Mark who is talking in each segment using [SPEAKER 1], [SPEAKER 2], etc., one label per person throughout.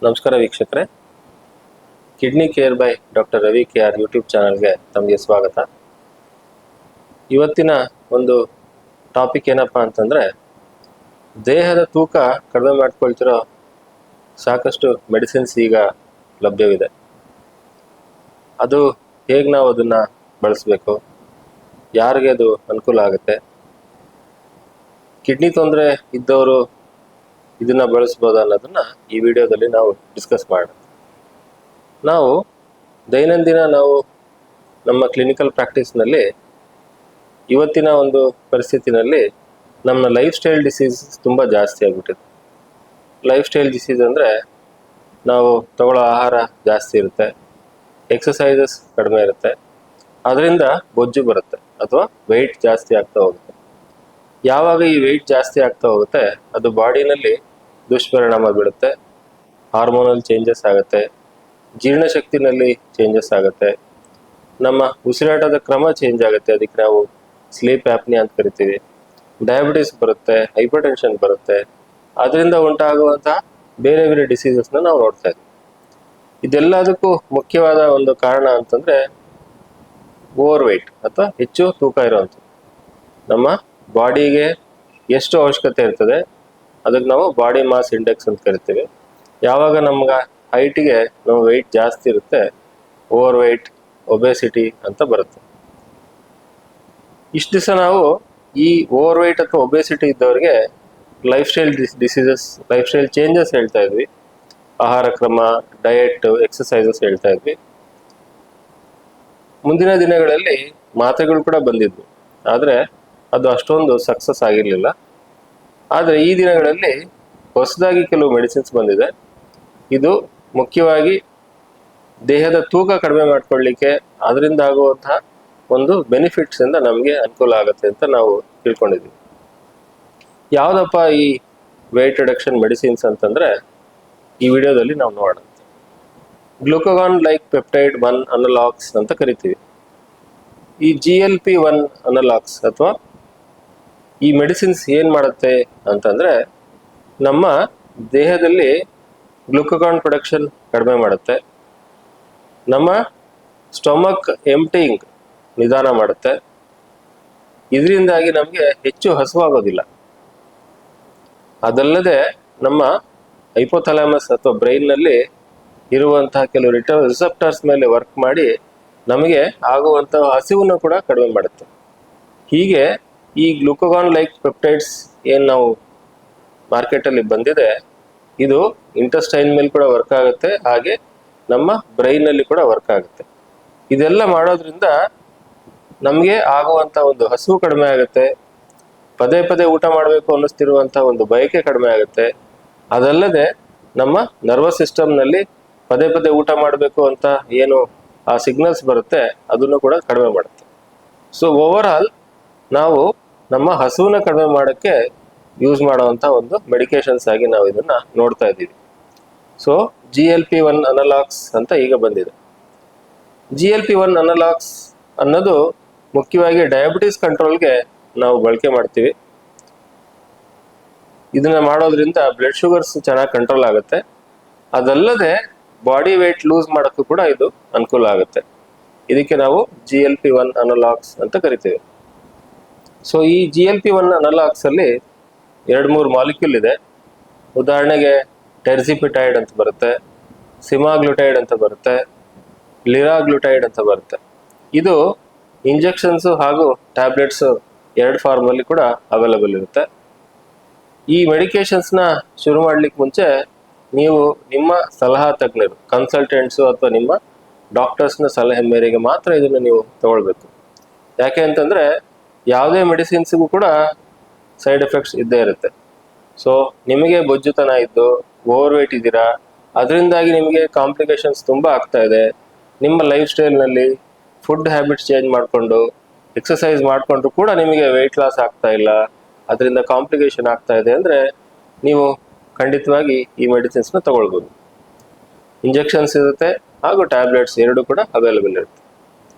[SPEAKER 1] ನಮಸ್ಕಾರ ವೀಕ್ಷಕರೇ, kidney care by doctor Ravi K R YouTube ಚಾನಲ್ಗೆ ತಮಗೆ ಸ್ವಾಗತ. ಇವತ್ತಿನ ಒಂದು ಟಾಪಿಕ್ ಏನಪ್ಪ ಅಂತಂದರೆ, ದೇಹದ ತೂಕ ಕಡಿಮೆ ಮಾಡ್ಕೊಳ್ತಿರೋ ಸಾಕಷ್ಟು ಮೆಡಿಸಿನ್ಸ್ ಈಗ ಲಭ್ಯವಿದೆ. ಅದು ಹೇಗೆ ನಾವು ಅದನ್ನು ಬಳಸಬೇಕು, ಯಾರಿಗೆ ಅದು ಅನುಕೂಲ ಆಗುತ್ತೆ, ಕಿಡ್ನಿ ತೊಂದರೆ ಇದ್ದವರು ಇದನ್ನು ಬಳಸ್ಬೋದು ಅನ್ನೋದನ್ನು ಈ ವಿಡಿಯೋದಲ್ಲಿ ನಾವು ಡಿಸ್ಕಸ್ ಮಾಡೋಣ. ನಾವು ದೈನಂದಿನ ನಮ್ಮ ಕ್ಲಿನಿಕಲ್ ಪ್ರಾಕ್ಟೀಸ್ನಲ್ಲಿ ಇವತ್ತಿನ ಒಂದು ಪರಿಸ್ಥಿತಿನಲ್ಲಿ ನಮ್ಮ ಲೈಫ್ ಸ್ಟೈಲ್ ಡಿಸೀಸ್ ತುಂಬ ಜಾಸ್ತಿ ಆಗಿಬಿಟ್ಟಿದೆ. ಲೈಫ್ ಸ್ಟೈಲ್ ಡಿಸೀಸ್ ಅಂದರೆ ನಾವು ತಗೊಳ್ಳೋ ಆಹಾರ ಜಾಸ್ತಿ ಇರುತ್ತೆ, ಎಕ್ಸಸೈಸಸ್ ಕಡಿಮೆ ಇರುತ್ತೆ, ಅದರಿಂದ ಬೊಜ್ಜು ಬರುತ್ತೆ ಅಥವಾ ವೆಯ್ಟ್ ಜಾಸ್ತಿ ಆಗ್ತಾ ಹೋಗುತ್ತೆ. ಯಾವಾಗ ಈ ವೆಯ್ಟ್ ಜಾಸ್ತಿ ಆಗ್ತಾ ಹೋಗುತ್ತೆ ಅದು ಬಾಡಿನಲ್ಲಿ ದುಷ್ಪರಿಣಾಮ ಬೀಳುತ್ತೆ. ಹಾರ್ಮೋನಲ್ ಚೇಂಜಸ್ ಆಗುತ್ತೆ, ಜೀರ್ಣಶಕ್ತಿನಲ್ಲಿ ಚೇಂಜಸ್ ಆಗುತ್ತೆ, ನಮ್ಮ ಉಸಿರಾಟದ ಕ್ರಮ ಚೇಂಜ್ ಆಗುತ್ತೆ. ಅದಕ್ಕೆ ನಾವು ಸ್ಲೀಪ್ ಆ್ಯಪ್ನಿ ಅಂತ ಕರಿತೀವಿ. ಡಯಾಬಿಟಿಸ್ ಬರುತ್ತೆ, ಹೈಪರ್ ಟೆನ್ಷನ್ ಬರುತ್ತೆ. ಅದರಿಂದ ಉಂಟಾಗುವಂತಹ ಬೇರೆ ಬೇರೆ ಡಿಸೀಸಸ್ನ ನಾವು ನೋಡ್ತಾ ಇದ್ದೀವಿ. ಇದೆಲ್ಲದಕ್ಕೂ ಮುಖ್ಯವಾದ ಒಂದು ಕಾರಣ ಅಂತಂದರೆ ಓವರ್ ವೆಯ್ಟ್ ಅಥವಾ ಹೆಚ್ಚು ತೂಕ ಇರುವಂಥದ್ದು. ನಮ್ಮ ಬಾಡಿಗೆ ಎಷ್ಟು ಅವಶ್ಯಕತೆ ಇರ್ತದೆ ಅದಕ್ಕೆ ನಾವು ಬಾಡಿ ಮಾಸ್ ಇಂಡೆಕ್ಸ್ ಅಂತ ಕರಿತೀವಿ. ಯಾವಾಗ ನಮ್ಗೆ ಹೈಟಿಗೆ ನಮ್ಮ ವೆಯ್ಟ್ ಜಾಸ್ತಿ ಇರುತ್ತೆ, ಓವರ್ ವೆಯ್ಟ್, ಒಬೆಸಿಟಿ ಅಂತ ಬರುತ್ತೆ. ಇಷ್ಟು ದಿವಸ ನಾವು ಈ ಓವರ್ ವೆಯ್ಟ್ ಅಥವಾ ಒಬೆಸಿಟಿ ಇದ್ದವರಿಗೆ life style diseases, life style changes ಹೇಳ್ತಾ ಇದ್ವಿ. ಆಹಾರ ಕ್ರಮ, ಡಯಟ್, ಎಕ್ಸಸೈಸಸ್ ಹೇಳ್ತಾ ಇದ್ವಿ. ಮುಂದಿನ ದಿನಗಳಲ್ಲಿ ಮಾತ್ರೆಗಳು ಕೂಡ ಬಂದಿದ್ವು, ಆದರೆ ಅದು ಅಷ್ಟೊಂದು ಸಕ್ಸಸ್ ಆಗಿರಲಿಲ್ಲ. ಆದರೆ ಈ ದಿನಗಳಲ್ಲಿ ಹೊಸದಾಗಿ ಕೆಲವು ಮೆಡಿಸಿನ್ಸ್ ಬಂದಿದೆ. ಇದು ಮುಖ್ಯವಾಗಿ ದೇಹದ ತೂಕ ಕಡಿಮೆ ಮಾಡ್ಕೊಳ್ಳಿಕ್ಕೆ, ಅದರಿಂದ ಆಗುವಂತಹ ಒಂದು ಬೆನಿಫಿಟ್ಸ್ ಇಂದ ನಮಗೆ ಅನುಕೂಲ ಆಗುತ್ತೆ ಅಂತ ನಾವು ತಿಳ್ಕೊಂಡಿದ್ದೀವಿ. ಯಾವುದಪ್ಪ ಈ ವೆಯ್ಟ್ ರಿಡಕ್ಷನ್ ಮೆಡಿಸಿನ್ಸ್ ಅಂತಂದರೆ ಈ ವಿಡಿಯೋದಲ್ಲಿ ನಾವು ನೋಡೋಣ. ಗ್ಲುಕಗಾನ್ ಲೈಕ್ ಪೆಪ್ಟೈಡ್ 1 ಅನಲಾಗ್ಸ್ ಅಂತ ಕರಿತೀವಿ. ಈ GLP-1 ಅನಲಾಗ್ಸ್ ಅಥವಾ ಈ ಮೆಡಿಸಿನ್ಸ್ ಏನು ಮಾಡುತ್ತೆ ಅಂತಂದರೆ ನಮ್ಮ ದೇಹದಲ್ಲಿ ಗ್ಲುಕಗಾನ್ ಪ್ರೊಡಕ್ಷನ್ ಕಡಿಮೆ ಮಾಡುತ್ತೆ, ನಮ್ಮ ಸ್ಟೊಮಕ್ ಎಂಪ್ಟಿಂಗ್ ನಿಧಾನ ಮಾಡುತ್ತೆ. ಇದರಿಂದಾಗಿ ನಮಗೆ ಹೆಚ್ಚು ಹಸುವಾಗೋದಿಲ್ಲ. ಅದಲ್ಲದೆ ನಮ್ಮ ಹೈಪೋಥಾಲಮಸ್ ಅಥವಾ ಬ್ರೈನ್ನಲ್ಲಿ ಇರುವಂತಹ ಕೆಲವು ರಿಸೆಪ್ಟರ್ಸ್ ಮೇಲೆ ವರ್ಕ್ ಮಾಡಿ ನಮಗೆ ಆಗುವಂತಹ ಹಸಿವನ್ನು ಕೂಡ ಕಡಿಮೆ ಮಾಡುತ್ತೆ. ಹೀಗೆ ಈ ಗ್ಲುಕಗಾನ್ ಲೈಕ್ ಪೆಪ್ಟೈಡ್ಸ್ ಏನು ನಾವು ಮಾರ್ಕೆಟಲ್ಲಿ ಬಂದಿದೆ, ಇದು ಇಂಟೆಸ್ಟೈನ್ ಮೇಲೆ ಕೂಡ ವರ್ಕ್ ಆಗುತ್ತೆ, ಹಾಗೆ ನಮ್ಮ ಬ್ರೈನಲ್ಲಿ ಕೂಡ ವರ್ಕ್ ಆಗುತ್ತೆ. ಇದೆಲ್ಲ ಮಾಡೋದ್ರಿಂದ ನಮಗೆ ಆಗುವಂಥ ಒಂದು ಹಸಿವು ಕಡಿಮೆ ಆಗುತ್ತೆ, ಪದೇ ಪದೇ ಊಟ ಮಾಡಬೇಕು ಅನ್ನಿಸ್ತಿರುವಂಥ ಒಂದು ಬಯಕೆ ಕಡಿಮೆ ಆಗುತ್ತೆ. ಅದಲ್ಲದೆ ನಮ್ಮ ನರ್ವಸ್ ಸಿಸ್ಟಮ್ನಲ್ಲಿ ಪದೇ ಪದೇ ಊಟ ಮಾಡಬೇಕು ಅಂತ ಏನು ಆ ಸಿಗ್ನಲ್ಸ್ ಬರುತ್ತೆ ಅದನ್ನು ಕೂಡ ಕಡಿಮೆ ಮಾಡುತ್ತೆ. ಸೊ ಓವರ್ ಆಲ್ ನಾವು ನಮ್ಮ ಹಸುವನ್ನ ಕಡಿಮೆ ಮಾಡೋಕ್ಕೆ ಯೂಸ್ ಮಾಡುವಂಥ ಒಂದು ಮೆಡಿಕೇಶನ್ಸ್ ಆಗಿ ನಾವು ಇದನ್ನು ನೋಡ್ತಾ ಇದ್ದೀವಿ. ಸೊ GLP-1 ಅನಲಾಗ್ಸ್ ಅಂತ ಈಗ ಬಂದಿದೆ. GLP-1 ಅನಲಾಗ್ಸ್ ಅನ್ನೋದು ಮುಖ್ಯವಾಗಿ ಡಯಾಬಿಟಿಸ್ ಕಂಟ್ರೋಲ್ಗೆ ನಾವು ಬಳಕೆ ಮಾಡ್ತೀವಿ. ಇದನ್ನ ಮಾಡೋದ್ರಿಂದ ಬ್ಲಡ್ ಶುಗರ್ಸ್ ಚೆನ್ನಾಗಿ ಕಂಟ್ರೋಲ್ ಆಗುತ್ತೆ. ಅದಲ್ಲದೆ ಬಾಡಿ ವೆಯ್ಟ್ ಲೂಸ್ ಮಾಡೋಕ್ಕೂ ಕೂಡ ಇದು ಅನುಕೂಲ ಆಗುತ್ತೆ. ಇದಕ್ಕೆ ನಾವು GLP-1 ಅನಲಾಗ್ಸ್ ಅಂತ ಕರಿತೀವಿ. ಸೊ ಈ GLP-1 ಅನಲಾಗ್ಸ್ ಅಲ್ಲಿ 2-3 ಮಾಲಿಕ್ಯೂಲ್ ಇದೆ. ಉದಾಹರಣೆಗೆ ಟೆರ್ಜಿಪಿಟೈಡ್ ಅಂತ ಬರುತ್ತೆ, ಸಿಮಾಗ್ಲುಟೈಡ್ ಅಂತ ಬರುತ್ತೆ, ಲಿರಾಗ್ಲುಟೈಡ್ ಅಂತ ಬರುತ್ತೆ. ಇದು ಇಂಜೆಕ್ಷನ್ಸು ಹಾಗೂ ಟ್ಯಾಬ್ಲೆಟ್ಸು 2 ಫಾರ್ಮಲ್ಲಿ ಕೂಡ ಅವೈಲಬಲ್ ಇರುತ್ತೆ. ಈ ಮೆಡಿಕೇಶನ್ಸ್ನ ಶುರು ಮಾಡಲಿಕ್ಕೆ ಮುಂಚೆ ನೀವು ನಿಮ್ಮ ಸಲಹಾ ತಜ್ಞರು, ಕನ್ಸಲ್ಟೆಂಟ್ಸು ಅಥವಾ ನಿಮ್ಮ ಡಾಕ್ಟರ್ಸ್ನ ಸಲಹೆ ಮೇರೆಗೆ ಮಾತ್ರ ಇದನ್ನು ನೀವು ತಗೊಳ್ಬೇಕು. ಯಾಕೆ ಅಂತಂದರೆ ಯಾವುದೇ ಮೆಡಿಸಿನ್ಸ್ಗೂ ಕೂಡ ಸೈಡ್ ಎಫೆಕ್ಟ್ಸ್ ಇದ್ದೇ ಇರುತ್ತೆ. ಸೊ ನಿಮಗೆ ಬೊಜ್ಜುತನ ಇದ್ದು ಓವರ್ ವೆಯ್ಟ್ ಇದ್ದೀರಾ, ಅದರಿಂದಾಗಿ ನಿಮಗೆ ಕಾಂಪ್ಲಿಕೇಶನ್ಸ್ ತುಂಬ ಆಗ್ತಾ ಇದೆ. ನಿಮ್ಮ ಲೈಫ್ ಸ್ಟೈಲ್ನಲ್ಲಿ ಫುಡ್ ಹ್ಯಾಬಿಟ್ಸ್ ಚೇಂಜ್ ಮಾಡಿಕೊಂಡು ಎಕ್ಸಸೈಸ್ ಮಾಡಿಕೊಂಡ್ರು ಕೂಡ ನಿಮಗೆ ವೆಯ್ಟ್ ಲಾಸ್ ಆಗ್ತಾ ಇಲ್ಲ, ಅದರಿಂದ ಕಾಂಪ್ಲಿಕೇಶನ್ ಆಗ್ತಾ ಇದೆ ಅಂದರೆ ನೀವು ಖಂಡಿತವಾಗಿ ಈ ಮೆಡಿಸಿನ್ಸ್ನ ತಗೊಳ್ಬೋದು. ಇಂಜೆಕ್ಷನ್ಸ್ ಇರುತ್ತೆ ಹಾಗೂ ಟ್ಯಾಬ್ಲೆಟ್ಸ್ 2 ಕೂಡ ಅವೈಲಬಲ್ ಇರುತ್ತೆ.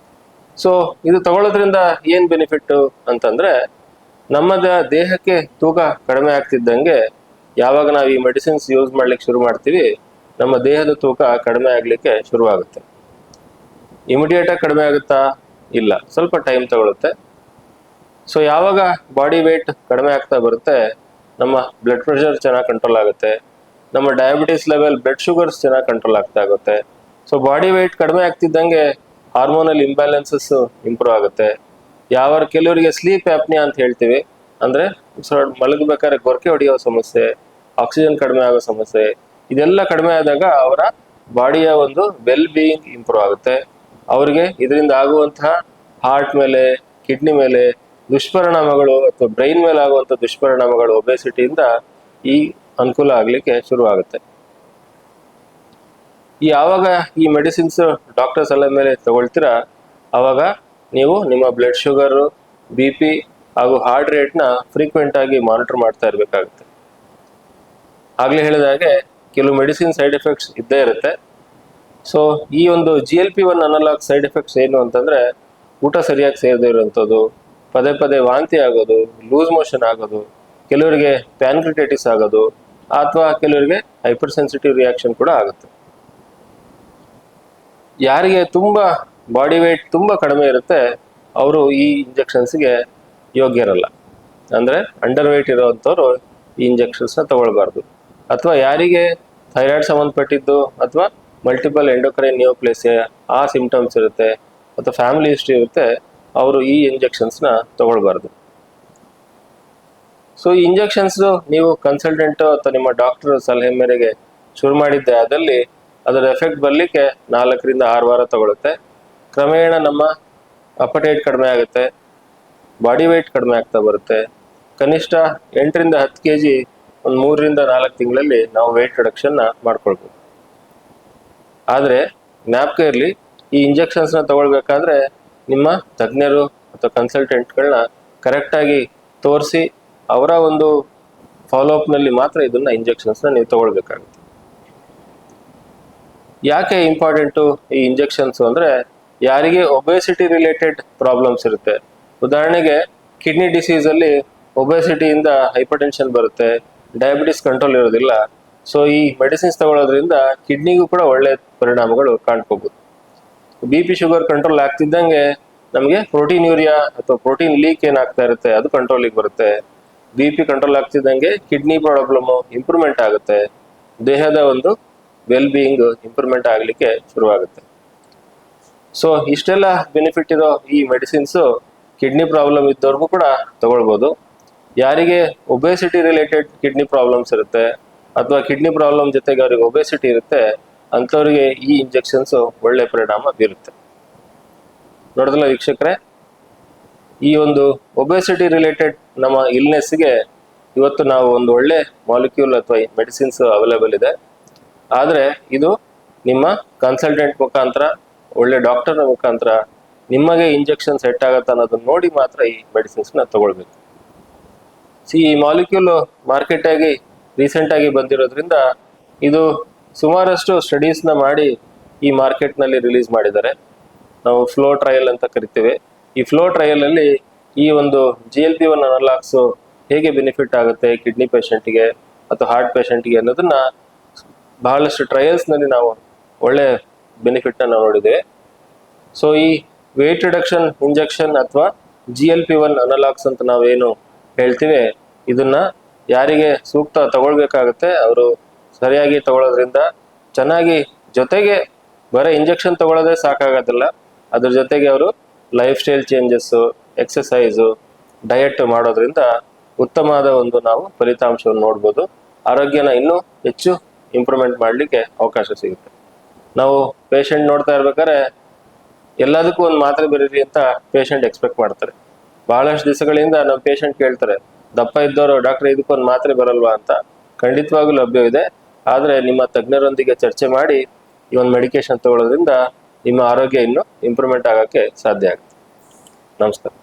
[SPEAKER 1] ಸೊ ಇದು ತಗೊಳ್ಳೋದ್ರಿಂದ ಏನು ಬೆನಿಫಿಟ್ಟು ಅಂತಂದರೆ, ನಮ್ಮ ದೇಹಕ್ಕೆ ತೂಕ ಕಡಿಮೆ ಆಗ್ತಿದ್ದಂಗೆ ಯಾವಾಗ ನಾವು ಈ ಮೆಡಿಸಿನ್ಸ್ ಯೂಸ್ ಮಾಡ್ಲಿಕ್ಕೆ ಶುರು ಮಾಡ್ತೀವಿ ನಮ್ಮ ದೇಹದ ತೂಕ ಕಡಿಮೆ ಆಗಲಿಕ್ಕೆ ಶುರುವಾಗುತ್ತೆ. ಇಮಿಡಿಯೇಟ್ ಆಗಿ ಕಡಿಮೆ ಆಗುತ್ತಾ? ಇಲ್ಲ, ಸ್ವಲ್ಪ ಟೈಮ್ ತಗೊಳುತ್ತೆ. ಸೊ ಯಾವಾಗ ಬಾಡಿ ವೇಟ್ ಕಡಿಮೆ ಆಗ್ತಾ ಬರುತ್ತೆ, ನಮ್ಮ ಬ್ಲಡ್ ಪ್ರೆಷರ್ ಚೆನ್ನಾಗಿ ಕಂಟ್ರೋಲ್ ಆಗುತ್ತೆ, ನಮ್ಮ ಡಯಾಬಿಟಿಸ್ ಲೆವೆಲ್, ಬ್ಲಡ್ ಶುಗರ್ಸ್ ಚೆನ್ನಾಗಿ ಕಂಟ್ರೋಲ್ ಆಗ್ತಾ ಆಗುತ್ತೆ. ಸೊ ಬಾಡಿ ವೇಟ್ ಕಡಿಮೆ ಆಗ್ತಿದ್ದಂಗೆ ಹಾರ್ಮೋನಲ್ ಇಂಬ್ಯಾಲೆನ್ಸಸ್ ಇಂಪ್ರೂವ್ ಆಗುತ್ತೆ. ಕೆಲವರಿಗೆ ಸ್ಲೀಪ್ ಆಪ್ನಿಯಾ ಅಂತ ಹೇಳ್ತೀವಿ, ಅಂದ್ರೆ ಮಲಗಬೇಕಾದ್ರೆ ಗೊರಕೆ ಹೊಡೆಯೋ ಸಮಸ್ಯೆ, ಆಕ್ಸಿಜನ್ ಕಡಿಮೆ ಆಗೋ ಸಮಸ್ಯೆ, ಇದೆಲ್ಲ ಕಡಿಮೆ ಆದಾಗ ಅವರ ಬಾಡಿಯ ಒಂದು ವೆಲ್ ಬೀಯಿಂಗ್ ಇಂಪ್ರೂವ್ ಆಗುತ್ತೆ. ಅವರಿಗೆ ಇದರಿಂದ ಆಗುವಂತಹ ಹಾರ್ಟ್ ಮೇಲೆ, ಕಿಡ್ನಿ ಮೇಲೆ ದುಷ್ಪರಿಣಾಮಗಳು ಅಥವಾ ಬ್ರೈನ್ ಮೇಲೆ ಆಗುವಂಥ ದುಷ್ಪರಿಣಾಮಗಳು ಒಬೆಸಿಟಿಯಿಂದ ಈ ಅನುಕೂಲ ಆಗ್ಲಿಕ್ಕೆ ಶುರುವಾಗುತ್ತೆ. ಯಾವಾಗ ಈ ಮೆಡಿಸಿನ್ಸ್ ಡಾಕ್ಟರ್ ಸಲಹೆ ಮೇಲೆ ತಗೊಳ್ತೀರಾ, ಅವಾಗ ನೀವು ನಿಮ್ಮ ಬ್ಲಡ್ ಶುಗರ್, BP ಹಾಗೂ ಹಾರ್ಟ್ ರೇಟ್ನ ಫ್ರೀಕ್ವೆಂಟ್ ಆಗಿ ಮಾನಿಟರ್ ಮಾಡ್ತಾ ಇರಬೇಕಾಗುತ್ತೆ. ಆಗ್ಲೇ ಹೇಳಿದ ಹಾಗೆ ಕೆಲವು ಮೆಡಿಸಿನ್ ಸೈಡ್ ಎಫೆಕ್ಟ್ಸ್ ಇದ್ದೇ ಇರುತ್ತೆ. ಸೊ ಈ ಒಂದು GLP-1 ಅನಲಾಗ್ ಸೈಡ್ ಎಫೆಕ್ಟ್ಸ್ ಏನು ಅಂತಂದ್ರೆ, ಊಟ ಸರಿಯಾಗಿ ಸೇರದೇ ಇರುವಂಥದ್ದು, ಪದೇ ಪದೇ ವಾಂತಿ ಆಗೋದು, ಲೂಸ್ ಮೋಷನ್ ಆಗೋದು, ಕೆಲವರಿಗೆ ಪ್ಯಾನ್ಕ್ರಿಟೈಟಿಸ್ ಆಗೋದು, ಅಥವಾ ಕೆಲವರಿಗೆ ಹೈಪರ್ ಸೆನ್ಸಿಟಿವ್ ರಿಯಾಕ್ಷನ್ ಕೂಡ ಆಗುತ್ತೆ. ಯಾರಿಗೆ ತುಂಬಾ ಬಾಡಿ ವೇಟ್ ತುಂಬಾ ಕಡಿಮೆ ಇರುತ್ತೆ, ಅವರು ಈ ಇಂಜೆಕ್ಷನ್ಸ್ಗೆ ಯೋಗ್ಯರಲ್ಲ. ಅಂದ್ರೆ ಅಂಡರ್ ವೇಟ್ ಇರೋವಂಥವ್ರು ಈ ಇಂಜೆಕ್ಷನ್ಸ್ನ ತಗೊಳ್ಬಾರ್ದು. ಅಥವಾ ಯಾರಿಗೆ ಥೈರಾಯ್ಡ್ ಸಂಬಂಧಪಟ್ಟಿದ್ದು ಅಥವಾ ಮಲ್ಟಿಪಲ್ ಎಂಡೋಕ್ರೈನ್ ನಿಯೋಪ್ಲೇಸಿಯಾ ಆ ಸಿಂಪ್ಟಮ್ಸ್ ಇರುತ್ತೆ ಅಥವಾ ಫ್ಯಾಮಿಲಿ ಹಿಸ್ಟ್ರಿ ಇರುತ್ತೆ, ಅವರು ಈ ಇಂಜೆಕ್ಷನ್ಸ್ನ ತಗೊಳ್ಬಾರ್ದು. ಸೊ ಈ ಇಂಜೆಕ್ಷನ್ಸ್ ನೀವು ಕನ್ಸಲ್ಟೆಂಟ್ ಅಥವಾ ನಿಮ್ಮ ಡಾಕ್ಟರ್ ಸಲಹೆ ಮೇರೆಗೆ ಶುರು ಮಾಡಿದ್ದೆ ಆದಲ್ಲಿ ಅದರ ಎಫೆಕ್ಟ್ ಬರಲಿಕ್ಕೆ 4 ರಿಂದ 6 ವಾರ ತಗೊಳುತ್ತೆ. ಕ್ರಮೇಣ ನಮ್ಮ ಅಪಟೈಟ್ ಕಡಿಮೆ ಆಗುತ್ತೆ, ಬಾಡಿ ವೇಟ್ ಕಡಿಮೆ ಆಗ್ತಾ ಬರುತ್ತೆ. ಕನಿಷ್ಠ 8 ರಿಂದ 10 kg ಒಂದು 3 ರಿಂದ 4 ತಿಂಗಳಲ್ಲಿ ನಾವು ವೇಟ್ ರಿಡಕ್ಷನ್ನ ಮಾಡ್ಕೊಳ್ಬೋದು. ಆದರೆ ಜ್ಞಾಪಕ ಇರಲಿ, ಈ ಇಂಜೆಕ್ಷನ್ಸ್ನ ತಗೊಳ್ಬೇಕಾದ್ರೆ ನಿಮ್ಮ ತಜ್ಞರು ಅಥವಾ ಕನ್ಸಲ್ಟೆಂಟ್ಗಳನ್ನ ಕರೆಕ್ಟಾಗಿ ತೋರಿಸಿ ಅವರ ಒಂದು ಫಾಲೋಅಪ್ನಲ್ಲಿ ಮಾತ್ರ ಇದನ್ನ ಇಂಜೆಕ್ಷನ್ಸ್ನ ನೀವು ತಗೊಳ್ಬೇಕಾಗುತ್ತೆ. ಯಾಕೆ ಇಂಪಾರ್ಟೆಂಟು ಈ ಇಂಜೆಕ್ಷನ್ಸ್ ಅಂದರೆ, ಯಾರಿಗೆ ಒಬೆಸಿಟಿ ರಿಲೇಟೆಡ್ ಪ್ರಾಬ್ಲಮ್ಸ್ ಇರುತ್ತೆ, ಉದಾಹರಣೆಗೆ ಕಿಡ್ನಿ ಡಿಸೀಸಲ್ಲಿ ಒಬೆಸಿಟಿಯಿಂದ ಹೈಪರ್ ಟೆನ್ಷನ್ ಬರುತ್ತೆ, ಡಯಾಬಿಟಿಸ್ ಕಂಟ್ರೋಲ್ ಇರೋದಿಲ್ಲ. ಸೊ ಈ ಮೆಡಿಸಿನ್ಸ್ ತಗೊಳ್ಳೋದ್ರಿಂದ ಕಿಡ್ನಿಗೂ ಕೂಡ ಒಳ್ಳೆ ಪರಿಣಾಮಗಳು ಕಾಣ್ಕೋಬಹುದು. BP ಶುಗರ್ ಕಂಟ್ರೋಲ್ ಆಗ್ತಿದ್ದಂಗೆ ನಮಗೆ ಪ್ರೋಟೀನ್ ಯೂರಿಯಾ ಅಥವಾ ಪ್ರೋಟೀನ್ ಲೀಕ್ ಏನಾಗ್ತಾ ಇರುತ್ತೆ ಅದು ಕಂಟ್ರೋಲಿಗೆ ಬರುತ್ತೆ. BP ಕಂಟ್ರೋಲ್ ಆಗ್ತಿದ್ದಂಗೆ ಕಿಡ್ನಿ ಪ್ರಾಬ್ಲಮ್ ಇಂಪ್ರೂವ್ಮೆಂಟ್ ಆಗುತ್ತೆ, ದೇಹದ ಒಂದು ವೆಲ್ ಬೀಯಿಂಗ್ ಇಂಪ್ರೂವ್ಮೆಂಟ್ ಆಗಲಿಕ್ಕೆ ಶುರುವಾಗುತ್ತೆ. ಸೊ ಇಷ್ಟೆಲ್ಲ ಬೆನಿಫಿಟ್ ಇರೋ ಈ ಮೆಡಿಸಿನ್ಸು ಕಿಡ್ನಿ ಪ್ರಾಬ್ಲಮ್ ಇದ್ದವ್ರಿಗೂ ಕೂಡ ತಗೊಳ್ಬೋದು. ಯಾರಿಗೆ ಒಬೆಸಿಟಿ ರಿಲೇಟೆಡ್ ಕಿಡ್ನಿ ಪ್ರಾಬ್ಲಮ್ಸ್ ಇರುತ್ತೆ ಅಥವಾ ಕಿಡ್ನಿ ಪ್ರಾಬ್ಲಮ್ ಜೊತೆಗೆ ಅವ್ರಿಗೆ ಒಬೆಸಿಟಿ ಇರುತ್ತೆ, ಅಂಥವ್ರಿಗೆ ಈ ಇಂಜೆಕ್ಷನ್ಸ್ ಒಳ್ಳೆ ಪರಿಣಾಮ ಬೀರುತ್ತೆ. ನೋಡಿದ್ರಲ್ಲ ವೀಕ್ಷಕರೇ, ಈ ಒಂದು ಒಬೆಸಿಟಿ ರಿಲೇಟೆಡ್ ನಮ್ಮ ಇಲ್ನೆಸ್ಗೆ ಇವತ್ತು ನಾವು ಒಂದು ಒಳ್ಳೆ ಮಾಲಿಕ್ಯೂಲ್ ಅಥವಾ ಮೆಡಿಸಿನ್ಸ್ ಅವೈಲೇಬಲ್ ಇದೆ. ಆದರೆ ಇದು ನಿಮ್ಮ ಕನ್ಸಲ್ಟೆಂಟ್ ಮುಖಾಂತರ, ಒಳ್ಳೆ ಡಾಕ್ಟರ್ನ ಮುಖಾಂತರ ನಿಮಗೆ ಇಂಜೆಕ್ಷನ್ ಸೆಟ್ ಆಗತ್ತೆ ಅನ್ನೋದನ್ನ ನೋಡಿ ಮಾತ್ರ ಈ ಮೆಡಿಸಿನ್ಸ್ನ ತಗೊಳ್ಬೇಕು. ಈ ಮಾಲಿಕ್ಯೂಲ್ ಮಾರ್ಕೆಟ್ ಆಗಿ ರೀಸೆಂಟ್ ಆಗಿ ಬಂದಿರೋದ್ರಿಂದ ಇದು ಸುಮಾರಷ್ಟು ಸ್ಟಡೀಸ್ನ ಮಾಡಿ ಈ ಮಾರ್ಕೆಟ್ನಲ್ಲಿ ರಿಲೀಸ್ ಮಾಡಿದ್ದಾರೆ. ನಾವು ಫ್ಲೋ ಟ್ರಯಲ್ ಅಂತ ಕರಿತೀವಿ. ಈ ಫ್ಲೋ ಟ್ರಯಲ್ ಅಲ್ಲಿ ಈ ಒಂದು GLP-1 ಅನಲಾಗ್ಸ್ ಹೇಗೆ ಬೆನಿಫಿಟ್ ಆಗುತ್ತೆ ಕಿಡ್ನಿ ಪೇಷಂಟ್ಗೆ ಅಥವಾ ಹಾರ್ಟ್ ಪೇಷಂಟ್ಗೆ ಅನ್ನೋದನ್ನ ಬಹಳಷ್ಟು ಟ್ರಯಲ್ಸ್ನಲ್ಲಿ ನಾವು ಒಳ್ಳೆ ಬೆನಿಫಿಟ್ನ ನಾವು ನೋಡಿದ್ದೇವೆ. ಸೊ ಈ ವೇಟ್ ರಿಡಕ್ಷನ್ ಇಂಜೆಕ್ಷನ್ ಅಥವಾ GLP-1 ಅನಲಾಗ್ಸ್ ಅಂತ ನಾವೇನು ಹೇಳ್ತೀವಿ, ಇದನ್ನ ಯಾರಿಗೆ ಸೂಕ್ತ ತಗೊಳ್ಬೇಕಾಗುತ್ತೆ ಅವರು ಸರಿಯಾಗಿ ತಗೊಳ್ಳೋದ್ರಿಂದ ಚೆನ್ನಾಗಿ, ಜೊತೆಗೆ ಬರೀ ಇಂಜೆಕ್ಷನ್ ತಗೊಳ್ಳೋದೇ ಸಾಕಾಗೋದಿಲ್ಲ, ಅದ್ರ ಜೊತೆಗೆ ಅವರು life style changes, exercise, diet ಮಾಡೋದ್ರಿಂದ ಉತ್ತಮವಾದ ಒಂದು ನಾವು ಫಲಿತಾಂಶವನ್ನು ನೋಡ್ಬೋದು. ಆರೋಗ್ಯನ ಇನ್ನೂ ಹೆಚ್ಚು ಇಂಪ್ರೂವ್ಮೆಂಟ್ ಮಾಡಲಿಕ್ಕೆ ಅವಕಾಶ ಸಿಗುತ್ತೆ. ನಾವು ಪೇಷಂಟ್ ನೋಡ್ತಾ ಇರ್ಬೇಕಾದ್ರೆ ಎಲ್ಲದಕ್ಕೂ ಒಂದು ಮಾತ್ರೆ ಬರೀರಿ ಅಂತ ಪೇಷಂಟ್ ಎಕ್ಸ್ಪೆಕ್ಟ್ ಮಾಡ್ತಾರೆ. ಬಹಳಷ್ಟು ದಿವಸಗಳಿಂದ ನಮ್ಮ ಪೇಷಂಟ್ ಕೇಳ್ತಾರೆ, ದಪ್ಪ ಇದ್ದವರು ಡಾಕ್ಟರ್ ಇದಕ್ಕೊಂದು ಮಾತ್ರೆ ಬರಲ್ವಾ ಅಂತ. ಖಂಡಿತವಾಗ್ಲೂ ಲಭ್ಯವಿದೆ. ಆದರೆ ನಿಮ್ಮ ತಜ್ಞರೊಂದಿಗೆ ಚರ್ಚೆ ಮಾಡಿ ಈ ಒಂದು ಮೆಡಿಕೇಶನ್ ತಗೊಳ್ಳೋದ್ರಿಂದ ನಿಮ್ಮ ಆರೋಗ್ಯ ಇನ್ನೂ ಇಂಪ್ರೂವ್ಮೆಂಟ್ ಆಗೋಕ್ಕೆ ಸಾಧ್ಯ ಆಗುತ್ತೆ. ನಮಸ್ಕಾರ.